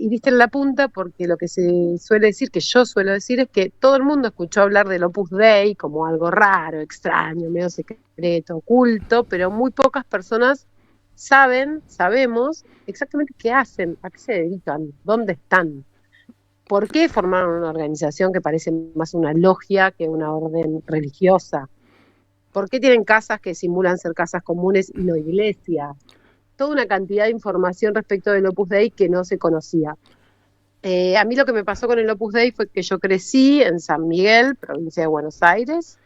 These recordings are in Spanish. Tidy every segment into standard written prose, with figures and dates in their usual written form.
y diste en la punta porque lo que se suele decir, que yo suelo decir, es que todo el mundo escuchó hablar del Opus Dei como algo raro, extraño, medio secreto, oculto, pero muy pocas personas sabemos exactamente qué hacen, a qué se dedican, dónde están, por qué formaron una organización que parece más una logia que una orden religiosa, por qué tienen casas que simulan ser casas comunes y no iglesias, toda una cantidad de información respecto del Opus Dei que no se conocía. A mí lo que me pasó con el Opus Dei fue que yo crecí en San Miguel, provincia de Buenos Aires.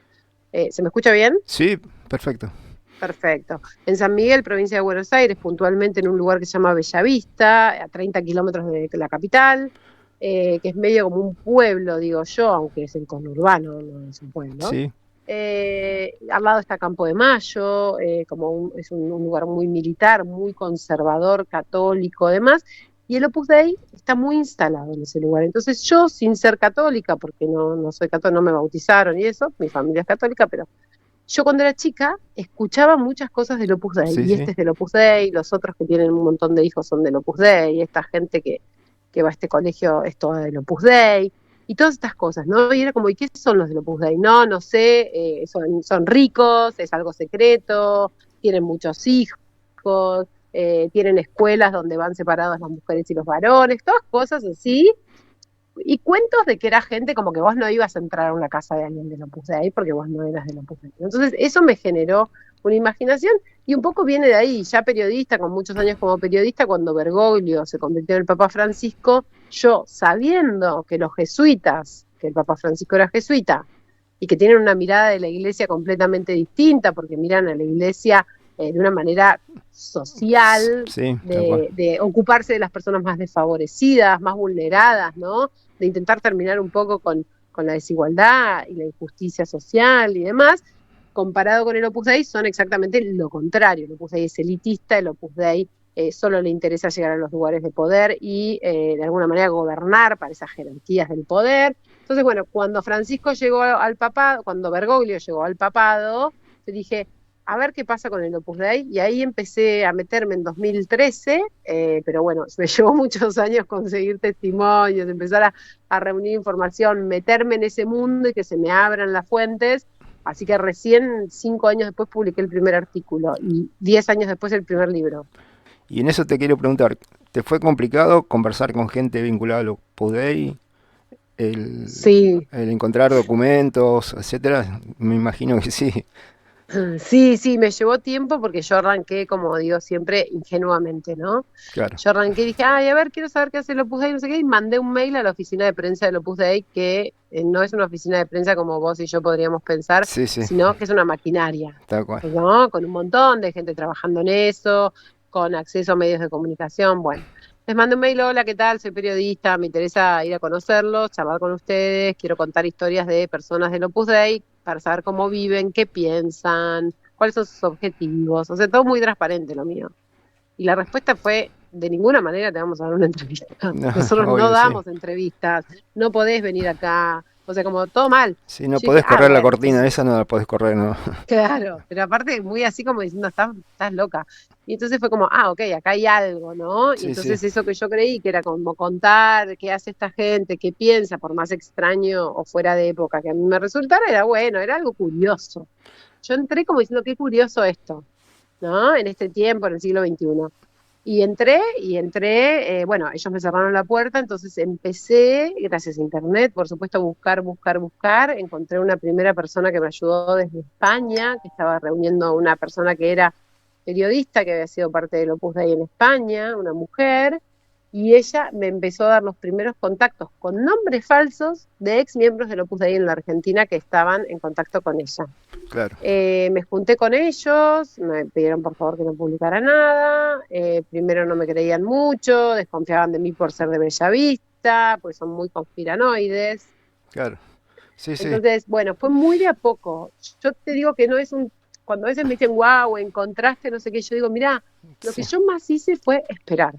¿Se me escucha bien? Sí, perfecto. Perfecto. En San Miguel, provincia de Buenos Aires, puntualmente en un lugar que se llama Bellavista, a 30 kilómetros de la capital, que es medio como un pueblo, digo yo, aunque es el conurbano, no es un pueblo. Sí. Al lado está Campo de Mayo, es un lugar muy militar, muy conservador, católico, demás, y el Opus Dei está muy instalado en ese lugar. Entonces yo, sin ser católica, porque no soy católica, no me bautizaron y eso, mi familia es católica, pero yo cuando era chica escuchaba muchas cosas del Opus Dei, Sí, y sí. este es del Opus Dei, los otros que tienen un montón de hijos son del Opus Dei, esta gente que va a este colegio es toda del Opus Dei, y todas estas cosas, ¿no? Y era como, ¿y qué son los del Opus Dei? No sé, son ricos, es algo secreto, tienen muchos hijos, tienen escuelas donde van separadas las mujeres y los varones, todas cosas así, y cuentos de que era gente como que vos no ibas a entrar a una casa de alguien del Opus Dei porque vos no eras del Opus Dei. Entonces eso me generó una imaginación y un poco viene de ahí, ya periodista, con muchos años como periodista, cuando Bergoglio se convirtió en el Papa Francisco, yo sabiendo que los jesuitas, que el Papa Francisco era jesuita, y que tienen una mirada de la iglesia completamente distinta, porque miran a la iglesia de una manera social, Sí, tal cual. de ocuparse de las personas más desfavorecidas, más vulneradas, ¿no? De intentar terminar un poco con la desigualdad y la injusticia social y demás, comparado con el Opus Dei, son exactamente lo contrario. El Opus Dei es elitista, el Opus Dei solo le interesa llegar a los lugares de poder y de alguna manera gobernar para esas jerarquías del poder. Entonces, bueno, cuando Francisco llegó al papado, cuando Bergoglio llegó al papado, yo dije, a ver qué pasa con el Opus Dei, y ahí empecé a meterme en 2013, pero bueno, me llevó muchos años conseguir testimonios, empezar a reunir información, meterme en ese mundo y que se me abran las fuentes, así que recién 5 años después publiqué el primer artículo y 10 años después el primer libro. Y en eso te quiero preguntar, ¿te fue complicado conversar con gente vinculada a los PUDEI? El, Sí, el encontrar documentos, etcétera. Me imagino que sí. sí, sí, me llevó tiempo porque yo arranqué, como digo siempre, ingenuamente, ¿no? Claro. Yo arranqué y dije, ay, a ver, quiero saber qué hace el Opus Dei, no sé qué, y mandé un mail a la oficina de prensa del Opus Dei, que no es una oficina de prensa como vos y yo podríamos pensar, Sí, sí, sino que es una maquinaria, tal cual. ¿no? Con un montón de gente trabajando en eso, con acceso a medios de comunicación, bueno. Les mandé un mail, hola, ¿qué tal? Soy periodista, me interesa ir a conocerlos, charlar con ustedes, quiero contar historias de personas del Opus Dei para saber cómo viven, qué piensan, cuáles son sus objetivos, o sea, todo muy transparente lo mío. Y la respuesta fue, de ninguna manera te vamos a dar una entrevista. No, Nosotros no obvio, sí. damos entrevistas, no podés venir acá, o sea, como todo mal. Si no Yo dije, podés correr la bueno, cortina entonces, esa, no la podés correr, no. claro, pero aparte muy así como diciendo, estás loca. Y entonces fue como, ok, acá hay algo, ¿no? Y Sí, sí, entonces eso que yo creí que era como contar qué hace esta gente, qué piensa, por más extraño o fuera de época que a mí me resultara, era bueno, era algo curioso. Yo entré como diciendo, qué curioso esto, ¿no? En este tiempo, en el siglo XXI. Y entré, bueno, ellos me cerraron la puerta, entonces empecé, gracias a internet, por supuesto, a buscar. Encontré una primera persona que me ayudó desde España, que estaba reuniendo a una persona que era periodista, que había sido parte del Opus Dei en España, una mujer, y ella me empezó a dar los primeros contactos con nombres falsos de ex miembros del Opus Dei en la Argentina que estaban en contacto con ella. claro. Me junté con ellos, me pidieron por favor que no publicara nada, primero no me creían mucho, desconfiaban de mí por ser de Bellavista, pues son muy conspiranoides. Claro. Sí, sí. Entonces, bueno, fue muy de a poco. Yo te digo que no es cuando a veces me dicen, wow, encontraste, no sé qué, yo digo, mirá, lo que Sí. yo más hice fue esperar.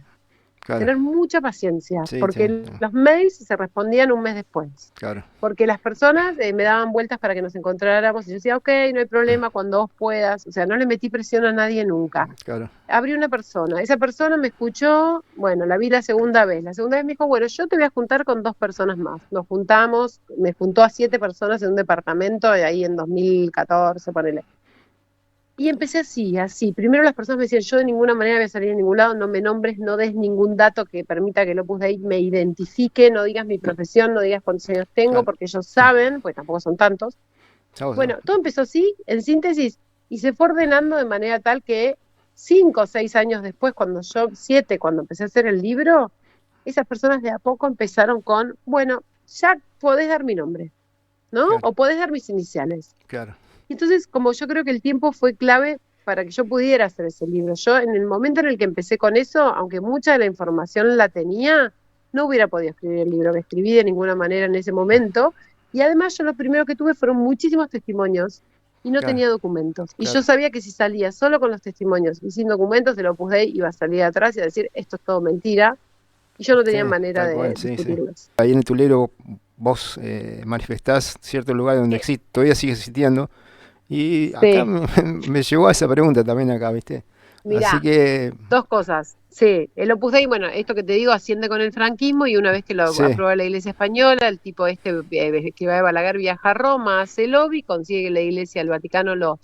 Claro, tener mucha paciencia, sí, sí, porque los mails se respondían un mes después, claro, porque las personas me daban vueltas para que nos encontráramos y yo decía, ok, no hay problema, cuando vos puedas, o sea, no le metí presión a nadie nunca. claro, Abrí una persona, esa persona me escuchó, bueno, la vi la segunda vez me dijo, bueno, yo te voy a juntar con 2 personas más. Nos juntamos, me juntó a 7 personas en un departamento de ahí en 2014, ponele. Y empecé así, así. Primero las personas me decían, yo de ninguna manera voy a salir de ningún lado, no me nombres, no des ningún dato que permita que el Opus Dei me identifique, no digas mi profesión, no digas cuántos años tengo, claro. porque ellos saben, pues tampoco son tantos. Chao, chao. Bueno, todo empezó así, en síntesis, y se fue ordenando de manera tal que 5 o 6 años después, cuando empecé a hacer el libro, esas personas de a poco empezaron con, bueno, ya podés dar mi nombre, ¿no? Claro, O podés dar mis iniciales. claro, Y entonces, como yo creo que el tiempo fue clave para que yo pudiera hacer ese libro. Yo, en el momento en el que empecé con eso, aunque mucha de la información la tenía, no hubiera podido escribir el libro que escribí de ninguna manera en ese momento. Y además, yo lo primero que tuve fueron muchísimos testimonios y no claro, tenía documentos. Y yo claro. sabía que si salía solo con los testimonios y sin documentos, el Opus Dei iba a salir atrás y a decir, esto es todo mentira. Y yo no Sí, tenía manera tal de cual, sí, sí. discutirlos. Ahí en tu libro vos manifestás cierto lugar donde Eh, existe, todavía sigue existiendo. Y acá Sí, me llevó a esa pregunta también acá, ¿viste? Así mirá, que, 2 cosas. Sí, el Opus Dei, bueno, esto que te digo asciende con el franquismo y una vez que lo sí, aprueba la Iglesia Española, el tipo que va de Balaguer viaja a Roma, hace lobby, consigue que la Iglesia, el Vaticano los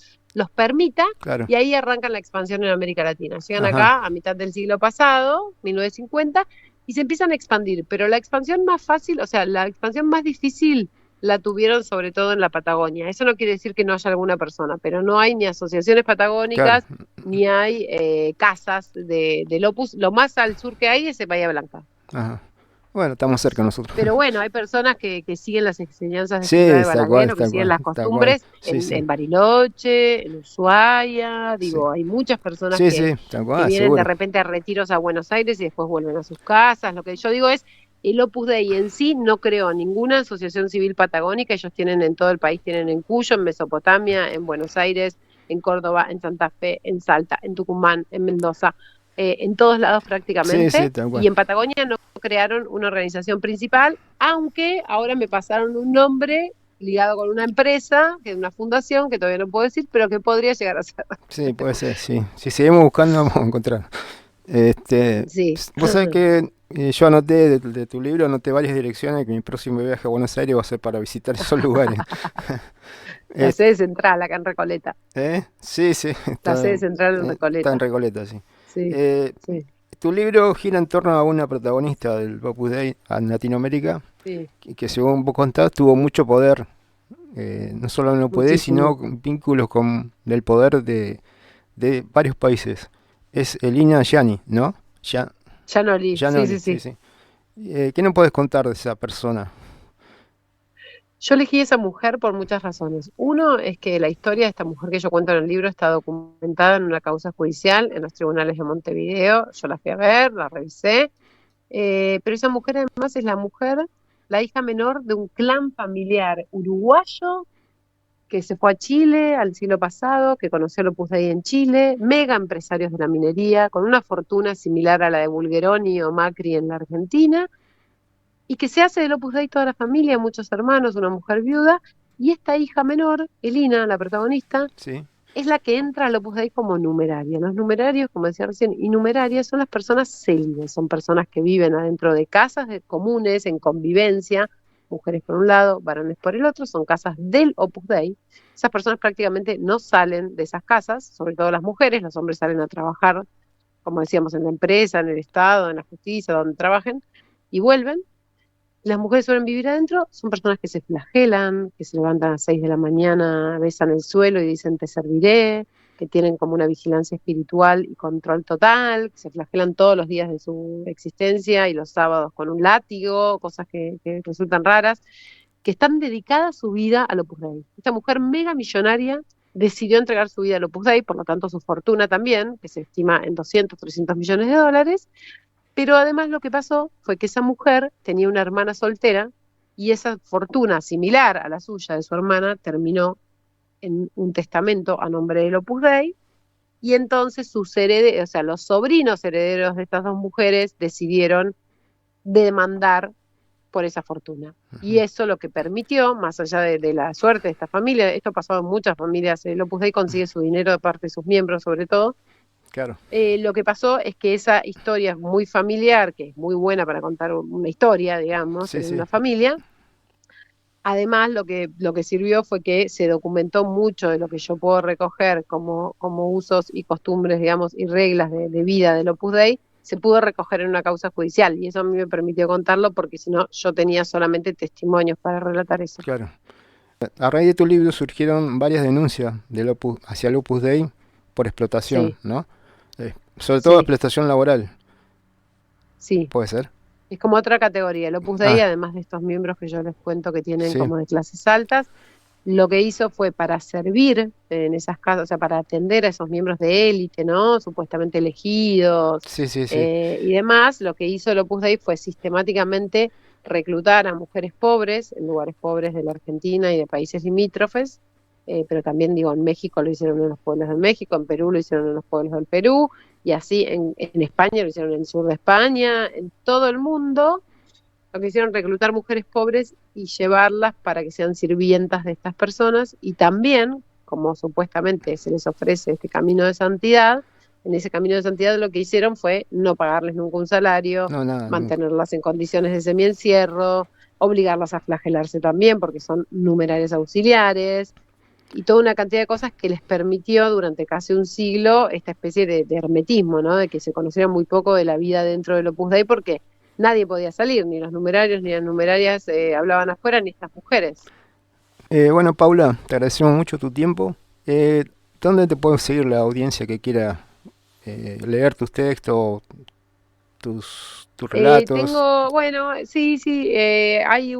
permita claro, y ahí arrancan la expansión en América Latina. Llegan ajá, acá a mitad del siglo pasado, 1950, y se empiezan a expandir. Pero la expansión más fácil, o sea, la expansión más difícil la tuvieron sobre todo en la Patagonia. Eso no quiere decir que no haya alguna persona, pero no hay ni asociaciones claro, patagónicas ni hay casas del Opus. Lo más al sur que hay es en Bahía Blanca. ajá. Bueno, estamos cerca nosotros. Pero bueno, hay personas que siguen las enseñanzas de Sí, Ciudad de es Balaguer o que tal siguen cual, las tal cual. costumbres Sí, sí, en Bariloche, en Ushuaia. sí. Digo, hay muchas personas Sí, sí, tal que cual, vienen de seguro. repente a retiros a Buenos Aires y después vuelven a sus casas. Lo que yo digo es, el Opus Dei en sí no creó ninguna asociación civil patagónica. Ellos tienen en todo el país, tienen en Cuyo, en Mesopotamia, en Buenos Aires, en Córdoba, en Santa Fe, en Salta, en Tucumán, en Mendoza, en todos lados Sí, sí, prácticamente. tal cual. Y en Patagonia no crearon una organización principal, aunque ahora me pasaron un nombre ligado con una empresa, que es una fundación, que todavía no puedo decir, pero que podría llegar a ser. Sí, puede ser, sí. Si seguimos buscando, vamos a encontrar. Sí. Vos sabés que yo anoté de tu libro, anoté varias direcciones, que mi próximo viaje a Buenos Aires va a ser para visitar esos lugares. La Eh, sede central acá en Recoleta. Sí, sí, La sede central en está en Recoleta. Recoleta, sí. Sí, Eh, sí, Tu libro gira en torno a una protagonista del Opus Dei en Latinoamérica, sí, que según vos contás tuvo mucho poder, no solo en el Opus Dei, sino muchísimo. con vínculos con el poder de varios países. Es Elina Yani, ¿no? Ya, Ya no li, sí, Giannoli, sí, sí, sí. sí. ¿Qué nos puedes contar de esa persona? Yo elegí a esa mujer por muchas razones. Uno es que la historia de esta mujer que yo cuento en el libro está documentada en una causa judicial en los tribunales de Montevideo. Yo la fui a ver, la revisé. Pero esa mujer además es la mujer, la hija menor de un clan familiar uruguayo que se fue a Chile al siglo pasado, que conoció al Opus Dei en Chile, mega empresarios de la minería, con una fortuna similar a la de Bulgeroni o Macri en la Argentina, y que se hace del Opus Dei toda la familia, muchos hermanos, una mujer viuda, y esta hija menor, Elina, la protagonista, Sí, es la que entra al Opus Dei como numeraria. Los numerarios, como decía recién, y numerarias son las personas célibes, son personas que viven adentro de casas comunes, en convivencia, mujeres por un lado, varones por el otro, son casas del Opus Dei. Esas personas prácticamente no salen de esas casas, sobre todo las mujeres, los hombres salen a trabajar, como decíamos, en la empresa, en el Estado, en la justicia, donde trabajen, y vuelven. Las mujeres suelen vivir adentro, son personas que se flagelan, que se levantan a las 6 de la mañana, besan el suelo y dicen te serviré, que tienen como una vigilancia espiritual y control total, que se flagelan todos los días de su existencia y los sábados con un látigo, cosas que resultan raras, que están dedicadas su vida al Opus Dei. Esta mujer mega millonaria decidió entregar su vida al Opus Dei, por lo tanto su fortuna también, que se estima en 200, 300 millones de dólares, pero además lo que pasó fue que esa mujer tenía una hermana soltera y esa fortuna similar a la suya de su hermana terminó en un testamento a nombre del Opus Dei y entonces sus herederos, o sea, los sobrinos herederos de estas dos mujeres decidieron demandar por esa fortuna. Y eso lo que permitió, más allá de la suerte de esta familia, esto ha pasado en muchas familias, el Opus Dei consigue su dinero de parte de sus miembros sobre todo, Claro, lo que pasó es que esa historia muy familiar, que es muy buena para contar una historia, digamos, sí, en sí, una familia, además lo que sirvió fue que se documentó mucho de lo que yo puedo recoger como usos y costumbres, digamos, y reglas de vida del Opus Dei, se pudo recoger en una causa judicial, y eso a mí me permitió contarlo porque si no yo tenía solamente testimonios para relatar eso. claro. A raíz de tu libro surgieron varias denuncias hacia el Opus Dei por explotación, Sí, ¿no? Sobre todo sí, explotación laboral, sí. ¿puede ser? Es como otra categoría. El Opus Dei, Ah, además de estos miembros que yo les cuento que tienen sí, como de clases altas, lo que hizo fue para servir en esas casas, o sea, para atender a esos miembros de élite, ¿no? Supuestamente elegidos sí, sí, sí, y demás, lo que hizo el Opus Dei fue sistemáticamente reclutar a mujeres pobres en lugares pobres de la Argentina y de países limítrofes, pero también digo, en México lo hicieron en los pueblos de México, en Perú lo hicieron en los pueblos del Perú, y así en España lo hicieron en el sur de España, en todo el mundo lo que hicieron reclutar mujeres pobres y llevarlas para que sean sirvientas de estas personas y también, como supuestamente se les ofrece este camino de santidad, en ese camino de santidad lo que hicieron fue no pagarles nunca un salario, no, nada, nunca. mantenerlas en condiciones de semiencierro, obligarlas a flagelarse también porque son numerarias auxiliares y toda una cantidad de cosas que les permitió durante casi un siglo esta especie de hermetismo, ¿no? De que se conociera muy poco de la vida dentro del Opus Dei porque nadie podía salir, ni los numerarios ni las numerarias hablaban afuera, ni estas mujeres. Bueno, Paula, te agradecemos mucho tu tiempo. Eh, ¿Dónde te puede seguir la audiencia que quiera leer tus textos, tus relatos? Bueno, sí, sí, hay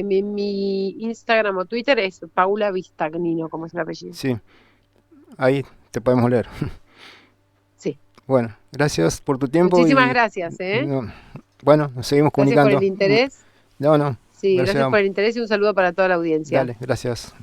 mi Instagram o Twitter es Paula Vistagnino, como es el apellido. Sí, ahí te podemos leer. Sí. Bueno, gracias por tu tiempo Muchísimas y gracias, ¿eh? no, bueno, nos seguimos Gracias por el comunicando. interés. No, no, Sí, gracias gracias. por el interés y un saludo para toda la audiencia. Dale, gracias.